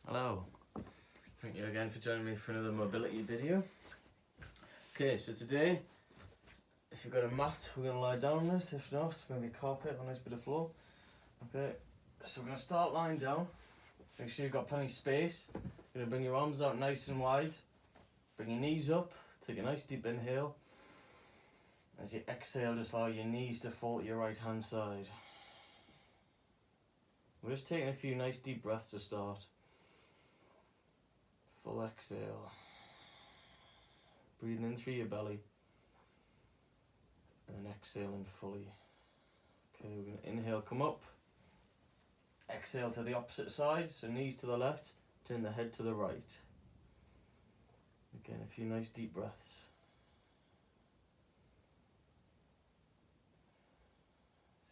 Hello, thank you again for joining me for another mobility video. Okay, so today, if you've got a mat, we're going to lie down on it. If not, maybe a carpet or a nice bit of floor. Okay, so we're going to start lying down. Make sure you've got plenty of space. You're going to bring your arms out nice and wide. Bring your knees up. Take a nice deep inhale. As you exhale, just allow your knees to fall to your right hand side. We're just taking a few nice deep breaths to start. Full exhale. Breathing in through your belly. And then exhaling fully. Okay, we're going to inhale, come up. Exhale to the opposite side, so knees to the left, turn the head to the right. Again, a few nice deep breaths.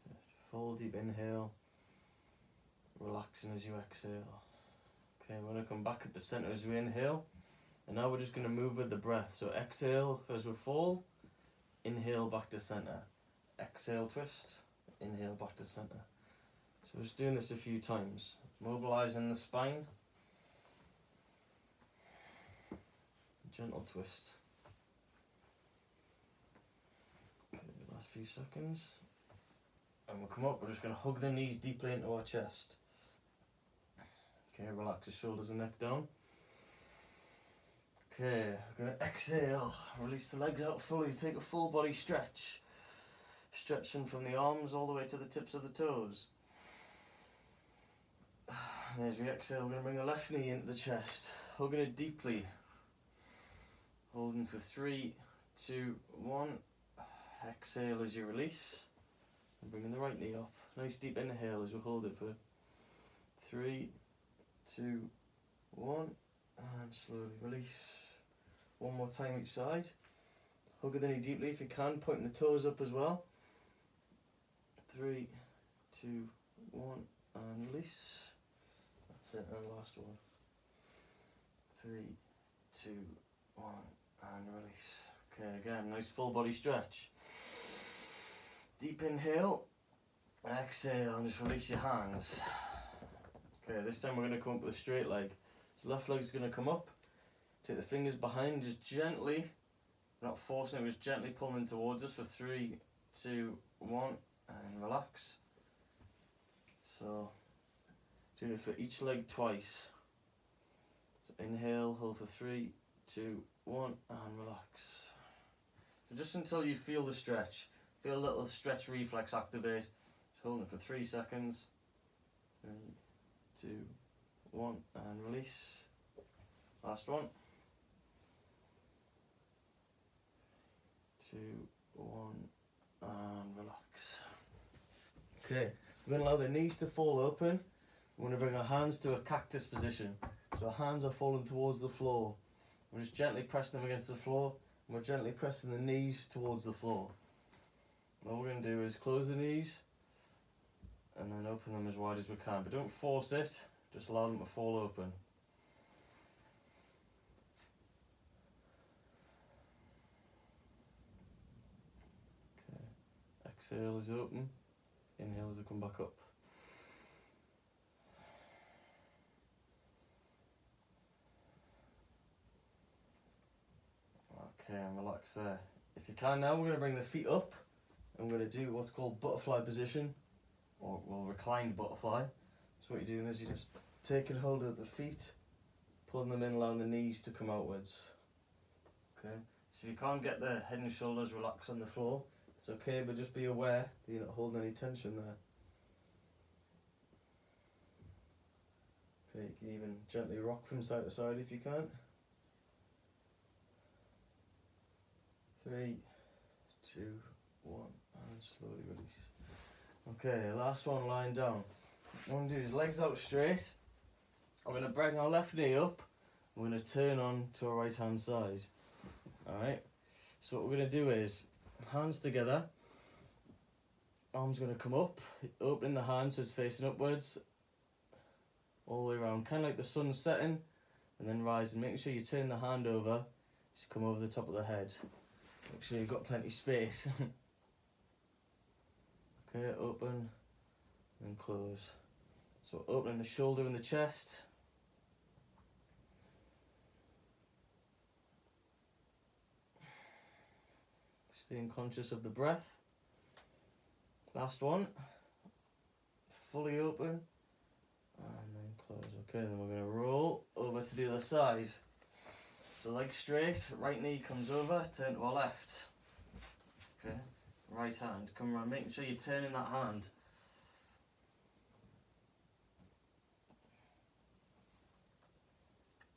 So full deep inhale. Relaxing as you exhale. Okay, we're going to come back at the center as we inhale. And now we're just going to move with the breath. So exhale as we fall. Inhale back to center. Exhale, twist. Inhale back to center. So we're just doing this a few times. Mobilizing the spine. Gentle twist. Okay, last few seconds. And we'll come up, we're just going to hug the knees deeply into our chest. Okay, relax the shoulders and neck down. Okay, we're going to exhale, release the legs out fully, take a full body stretch. Stretching from the arms all the way to the tips of the toes. And as we exhale, we're going to bring the left knee into the chest, hugging it deeply. Holding for 3, 2, 1. Exhale as you release. And bringing the right knee up. Nice deep inhale as we hold it for 3, 2, 1. And slowly release. One more time each side. Hug the knee deeply if you can, pointing the toes up as well. 3, 2, 1. And release. That's it, and last one. 3, 2, 1. And release. Okay, again, nice full body stretch. Deep inhale. Exhale and just release your hands. Okay, this time we're going to come up with a straight leg. So left leg's going to come up. Take the fingers behind, just gently, not forcing it, just gently pulling them towards us for 3, 2, 1, and relax. So, doing it for each leg twice. So inhale, hold for 3, 2, 1, and relax. So just until you feel the stretch, feel a little stretch reflex activate. Just holding it for 3 seconds. 3, 2, 1, and release. Last one. 2, 1, and relax. Okay, we're going to allow the knees to fall open. We're going to bring our hands to a cactus position. So our hands are falling towards the floor. We're just gently pressing them against the floor, and we're gently pressing the knees towards the floor. All we're going to do is close the knees, and then open them as wide as we can. But don't force it, just allow them to fall open. Exhale is open, inhale as I come back up. Okay, and relax there. If you can now, we're going to bring the feet up and we're going to do what's called butterfly position, or well, reclined butterfly. So what you're doing is you're just taking hold of the feet, pulling them in, allowing the knees to come outwards. Okay, so if you can't get the head and shoulders relaxed on the floor, it's okay, but just be aware that you're not holding any tension there. Okay, you can even gently rock from side to side if you can. 3, 2, 1, and slowly release. Okay, last one, lying down. What I'm going to do is legs out straight. I'm going to bring our left knee up. We're going to turn on to our right hand side. Alright, so what we're going to do is hands together, arms going to come up, opening the hand so it's facing upwards, all the way around, kind of like the sun setting, and then rising. Making sure you turn the hand over, just come over the top of the head. Make sure you've got plenty of space. Okay, open and close. So opening the shoulder and the chest, Staying conscious of the breath. Last one. Fully open. And then close. Okay, then we're going to roll over to the other side. So leg straight, right knee comes over, turn to our left. Okay, right hand, come around, making sure you're turning that hand.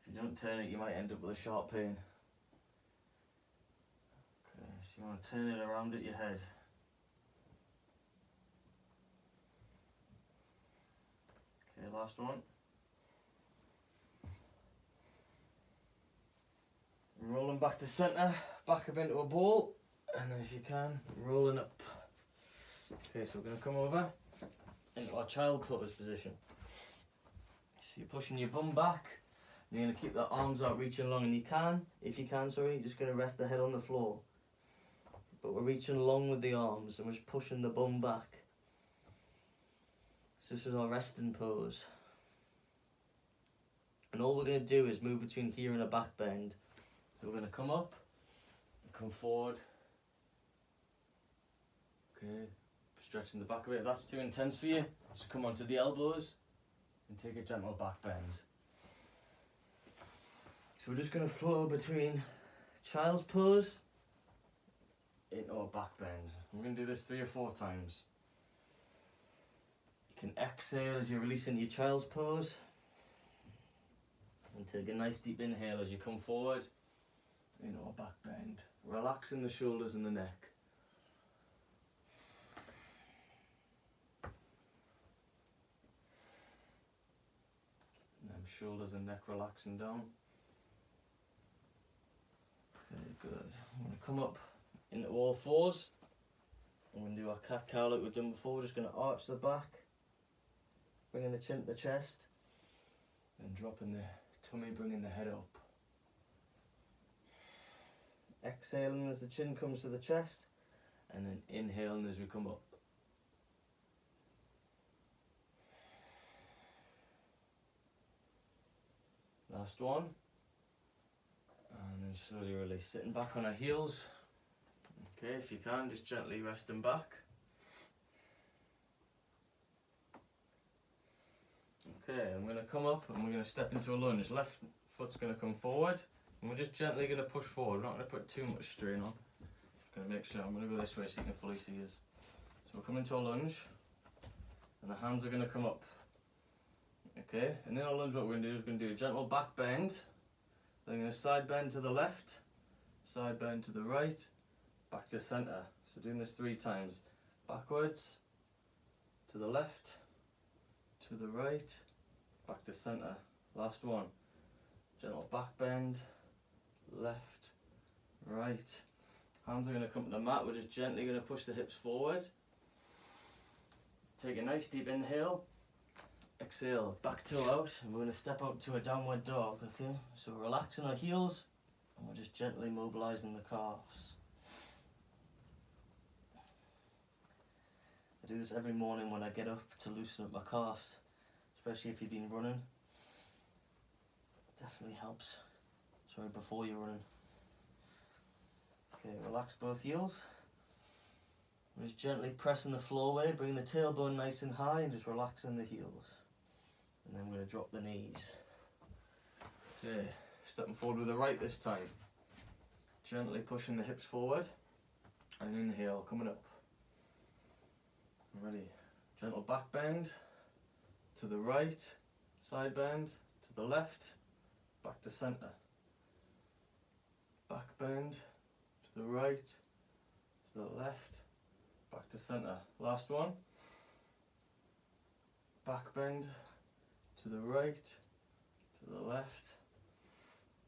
If you don't turn it, you might end up with a sharp pain. Okay, so you want to turn it around at your head. Okay, last one. Rolling back to centre, back up into a ball, and then if you can, rolling up. Okay, so we're going to come over into our child pose position. So you're pushing your bum back, and you're going to keep the arms out reaching long, and if you can, you're just going to rest the head on the floor. But we're reaching long with the arms, and we're just pushing the bum back. So this is our resting pose. And all we're going to do is move between here and a back bend. So we're going to come up, come forward. Okay, stretching the back a bit. If that's too intense for you, just come onto the elbows and take a gentle back bend. So we're just going to flow between child's pose into a back bend. We're going to do this 3 or 4 times. You can exhale as you're releasing your child's pose. And take a nice deep inhale as you come forward. Into a back bend, relaxing the shoulders and the neck. And then shoulders and neck relaxing down. Okay, good. I'm going to come up into all fours. I'm going to do our cat cow like we've done before. We're just going to arch the back, bringing the chin to the chest, and dropping the tummy, bringing the head up. Exhaling as the chin comes to the chest, and then inhaling as we come up. Last one. And then slowly release. Sitting back on our heels. Okay, if you can, just gently resting back. Okay, I'm going to come up and we're going to step into a lunge. Left foot's going to come forward. And we're just gently going to push forward. We're not going to put too much strain on. Just going to make sure. I'm going to go this way so you can fully see us. So we're coming to a lunge, and the hands are going to come up. Okay, and in our lunge, what we're going to do is we're going to do a gentle back bend. Then we're going to side bend to the left, side bend to the right, back to centre. So doing this 3 times. Backwards, to the left, to the right, back to centre. Last one. Gentle back bend. Left, right. Hands are going to come to the mat. We're just gently going to push the hips forward. Take a nice deep inhale. Exhale, back toe out. And we're going to step up to a downward dog, okay? So we're relaxing our heels and we're just gently mobilizing the calves. I do this every morning when I get up to loosen up my calves, especially if you've been running. It definitely helps. Sorry, before you're running. Okay, relax both heels. We're just gently pressing the floor away, bringing the tailbone nice and high and just relaxing the heels. And then we're going to drop the knees. Okay, stepping forward with the right this time. Gently pushing the hips forward. And inhale, coming up. Ready. Gentle back bend. To the right. Side bend. To the left. Back to centre. Back bend, to the right, to the left, back to centre. Last one. Back bend, to the right, to the left.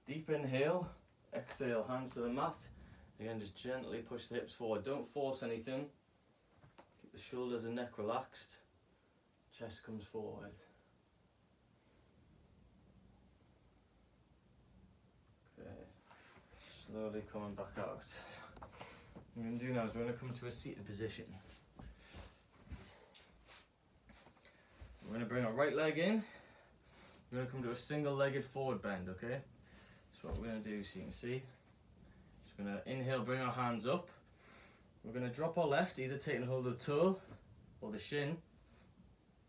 Deep inhale, exhale, hands to the mat. Again, just gently push the hips forward. Don't force anything. Keep the shoulders and neck relaxed. Chest comes forward. Slowly coming back out. What we're going to do now is we're going to come to a seated position. We're going to bring our right leg in. We're going to come to a single-legged forward bend, okay? So what we're going to do, so you can see, just going to inhale, bring our hands up. we're going to drop our left, either taking hold of the toe or the shin,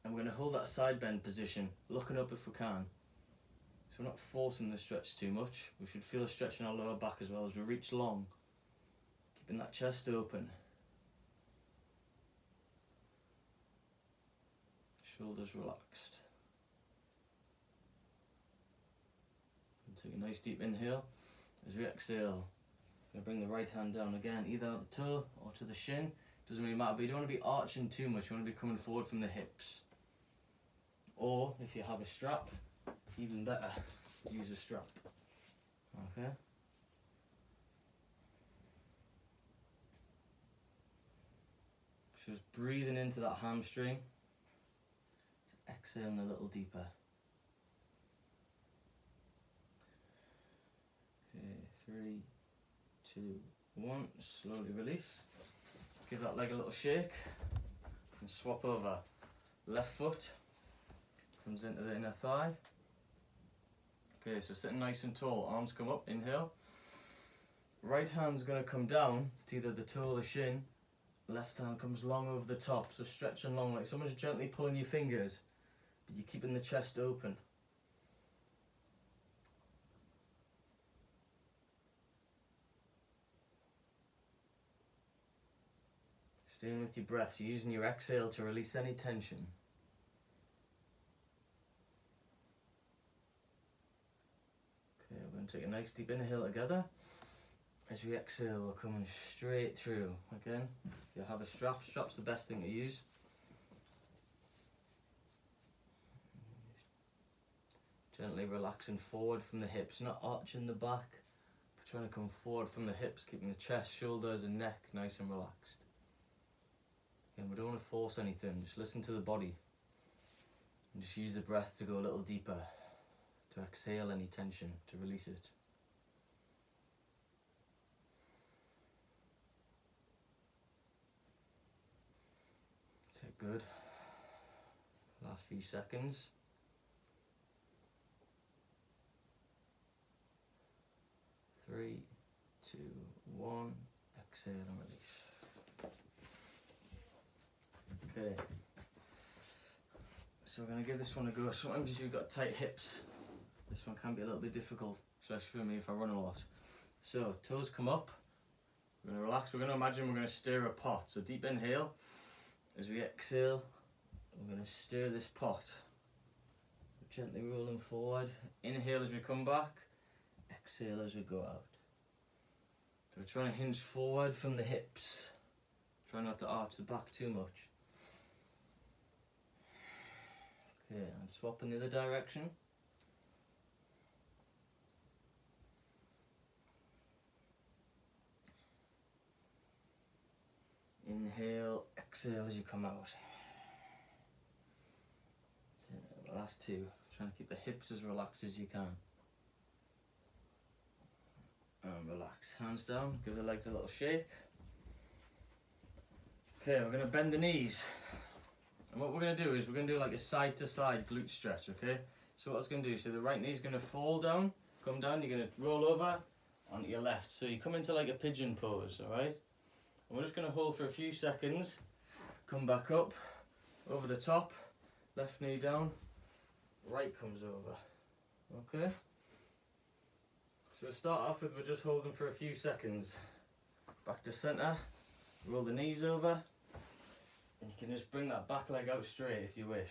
and we're going to hold that side bend position, looking up if we can. So we're not forcing the stretch too much. We should feel a stretch in our lower back as well as we reach long, keeping that chest open. Shoulders relaxed. And take a nice deep inhale. As we exhale, we're going to bring the right hand down again, either at the toe or to the shin. Doesn't really matter, but you don't want to be arching too much. You want to be coming forward from the hips. Or if you have a strap, even better, use a strap. Okay? Just breathing into that hamstring. Exhaling a little deeper. Okay, 3, 2, 1. Slowly release. Give that leg a little shake. And swap over. Left foot comes into the inner thigh. Okay, so sitting nice and tall. Arms come up. Inhale. Right hand's going to come down to either the toe or the shin. Left hand comes long over the top. So stretching long, like someone's gently pulling your fingers. But you're keeping the chest open. Staying with your breath, you're using your exhale to release any tension. Okay, we're going to take a nice deep inhale together. As we exhale, we're coming straight through. Again, if you have a strap, strap's the best thing to use. Gently relaxing forward from the hips, not arching the back, but trying to come forward from the hips, keeping the chest, shoulders and neck nice and relaxed. Again, we don't want to force anything, just listen to the body. And just use the breath to go a little deeper, to exhale any tension, to release it. That's it, good. Last few seconds. 3, 2, 1. Exhale and release. Okay. So we're going to give this one a go. Sometimes you've got tight hips. This one can be a little bit difficult, especially for me if I run a lot. So toes come up. We're going to relax. We're going to imagine we're going to stir a pot. So deep inhale. As we exhale, we're going to stir this pot. Gently rolling forward. Inhale as we come back. Exhale as we go out. So we're trying to hinge forward from the hips. Try not to arch the back too much. Okay, and swap in the other direction. Inhale, exhale as you come out. So, last two. Trying to keep the hips as relaxed as you can. And relax. Hands down, give the legs a little shake. Okay, we're going to bend the knees. And what we're going to do is we're going to do like a side to side glute stretch, okay? So what I was going to do, so the right knee is going to fall down, come down, you're going to roll over onto your left. So you come into like a pigeon pose, alright? And we're just going to hold for a few seconds, come back up, over the top, left knee down, right comes over, okay? So we'll start off with, we're just holding for a few seconds. Back to centre, roll the knees over, and you can just bring that back leg out straight if you wish.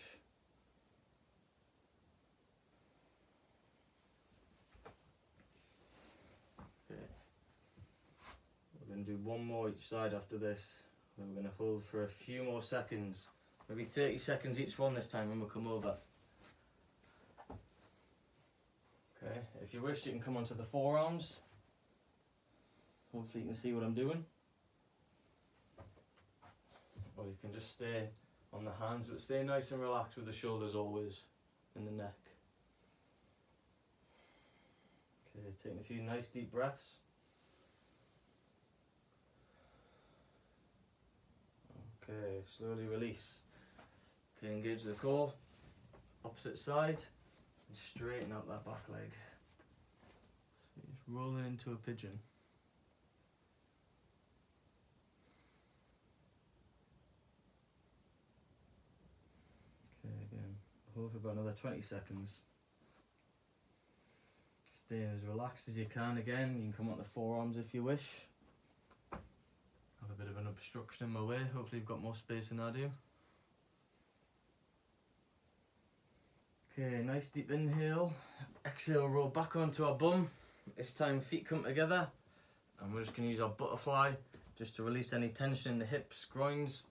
Okay. We're going to do one more each side after this. We're going to hold for a few more seconds, maybe 30 seconds each one this time when we come over. Okay, if you wish you can come onto the forearms. Hopefully you can see what I'm doing. Or you can just stay on the hands, but stay nice and relaxed with the shoulders always in the neck. Okay, taking a few nice deep breaths. Okay, slowly release. Okay, engage the core. Opposite side. And straighten out that back leg. So you're just rolling into a pigeon. Hold for about another 20 seconds. Stay as relaxed as you can again. You can come on the forearms if you wish. Have a bit of an obstruction in my way. Hopefully you've got more space than I do. Okay, nice deep inhale. Exhale, roll back onto our bum. This time feet come together. And we're just going to use our butterfly just to release any tension in the hips, groins,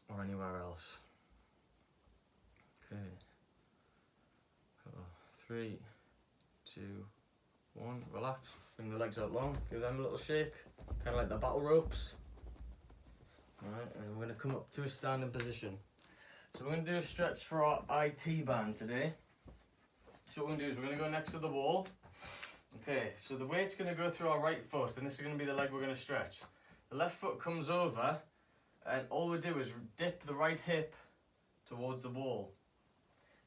or anywhere else. Okay. 3, 2, 1. Relax. Bring the legs out long. Give them a little shake. Kind of like the battle ropes. Alright, and we're going to come up to a standing position. So we're going to do a stretch for our IT band today. So what we're going to do is we're going to go next to the wall. Okay, so the weight's going to go through our right foot, and this is going to be the leg we're going to stretch. The left foot comes over, and all we do is dip the right hip towards the wall.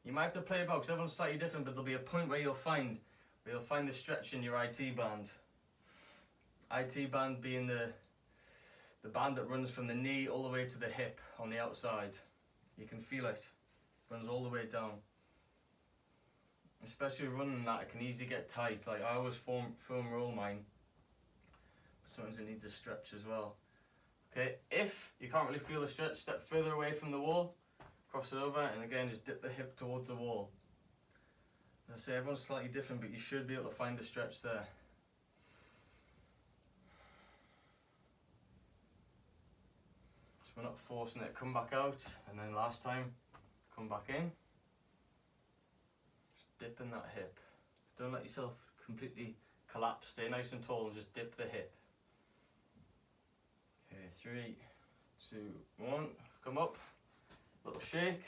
You might have to play about because everyone's slightly different, but there'll be a point where you'll find the stretch in your IT band. IT band being the band that runs from the knee all the way to the hip on the outside. You can feel it. Runs all the way down. Especially running that, it can easily get tight. Like I always foam roll mine. But sometimes it needs a stretch as well. Okay, if you can't really feel the stretch, step further away from the wall. Cross it over, and again just dip the hip towards the wall. As I say, everyone's slightly different, but you should be able to find the stretch there. So we're not forcing it. Come back out, and then last time, come back in. Just dip in that hip. Don't let yourself completely collapse. Stay nice and tall and just dip the hip. Okay, 3, 2, 1. Come up. Little shake.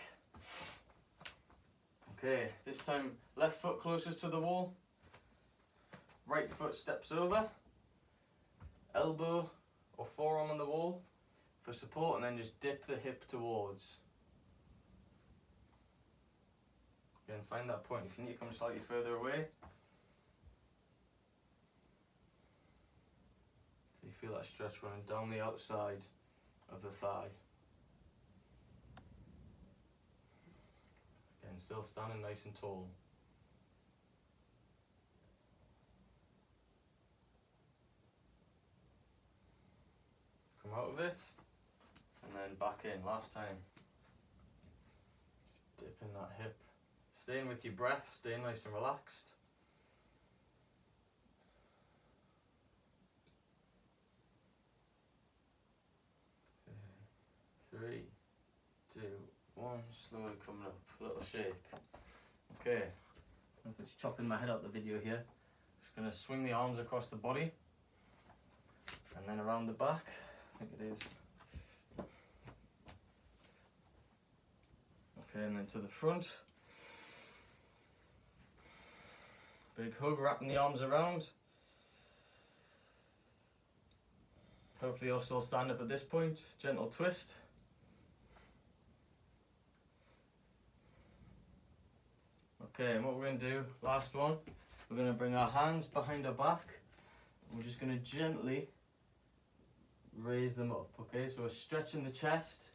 Okay, this time left foot closest to the wall. Right foot steps over. Elbow or forearm on the wall for support, and then just dip the hip towards. Again, find that point. If you need to come slightly further away. So you feel that stretch running down the outside of the thigh. And still standing nice and tall. Come out of it, and then back in. Last time. Dip in that hip. Staying with your breath, staying nice and relaxed. Okay. 3, 2, 1, slowly coming up, a little shake. Okay, I'm just chopping my head out the video here. Just going to swing the arms across the body and then around the back. I think it is. Okay, and then to the front. Big hug, wrapping the arms around. Hopefully you'll still stand up at this point. Gentle twist. Okay, and what we're going to do, last one, we're going to bring our hands behind our back. We're just going to gently raise them up, okay? So we're stretching the chest.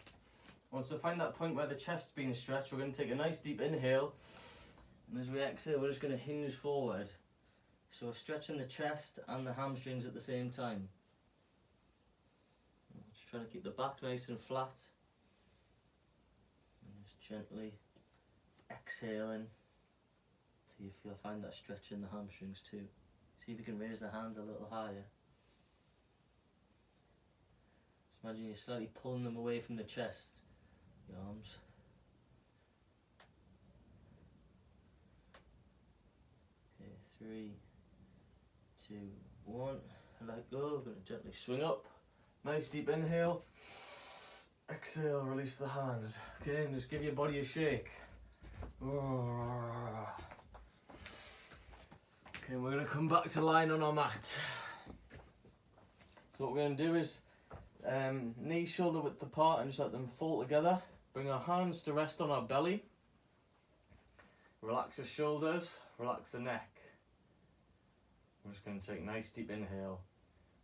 Once we find that point where the chest's being stretched, we're going to take a nice deep inhale. And as we exhale, we're just going to hinge forward. So we're stretching the chest and the hamstrings at the same time. Just trying to keep the back nice and flat. And just gently exhaling. See if you'll find that stretch in the hamstrings too. See if you can raise the hands a little higher. Just imagine you're slightly pulling them away from the chest, the arms. Okay, 3, 2, 1. Let go. We're going to gently swing up. Nice deep inhale. Exhale, release the hands. Okay, and just give your body a shake. Okay, we're going to come back to lying on our mat. So what we're going to do is knee shoulder width apart and just let them fall together. Bring our hands to rest on our belly. Relax the shoulders, relax the neck. I'm just going to take a nice deep inhale.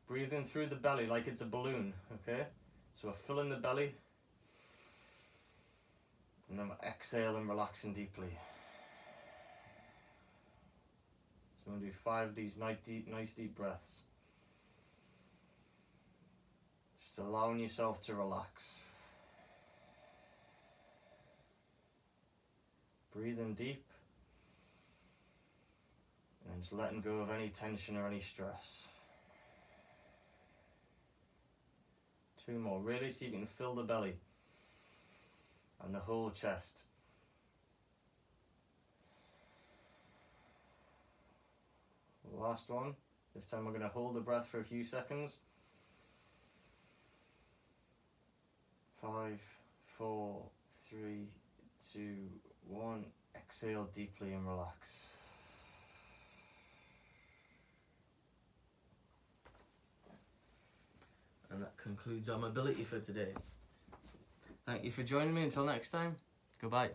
Breathing through the belly like it's a balloon, okay? So we're filling the belly. And then exhale and relaxing deeply. So I'm going to do 5 of these nice deep breaths. Just allowing yourself to relax. Breathing deep. And then just letting go of any tension or any stress. 2 more, really, so you can fill the belly and the whole chest. Last one. This time we're going to hold the breath for a few seconds. 5, 4, 3, 2, 1. Exhale deeply and relax. And that concludes our mobility for today. Thank you for joining me. Until next time, goodbye.